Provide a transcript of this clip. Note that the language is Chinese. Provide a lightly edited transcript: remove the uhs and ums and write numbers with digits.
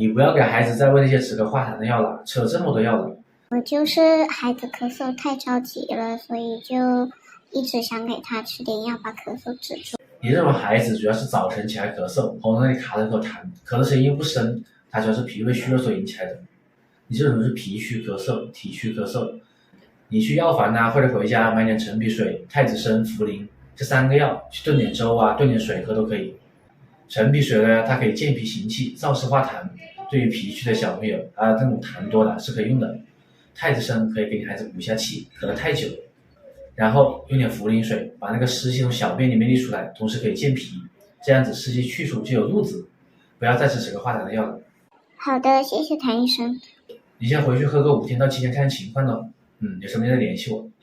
你不要给孩子再喂那些止咳化痰的药了，吃了这么多药了。我就是孩子咳嗽太着急了，所以就一直想给他吃点药把咳嗽止住。你这种孩子主要是早晨起来咳嗽，喉咙那里卡了口痰，咳的声音又不深，它主要是脾胃虚弱所引起来的。你这种是脾虚咳嗽、体虚咳嗽，你去药房或者回家买点陈皮水、太子参、茯苓这3个药去炖点粥炖点水喝都可以。陈皮水呢，它可以健脾行气、燥湿化痰，对于脾虚的小朋友这种痰多的是可以用的。太子参可以给你孩子补一下气，咳得太久了。然后用点茯苓水把那个湿气从小便里面沥出来，同时可以健脾，这样子湿气去除就有路子，不要再吃止咳化痰的药了。好的，谢谢谭医生。你先回去喝个5天到7天看情况咯。有什么再联系我。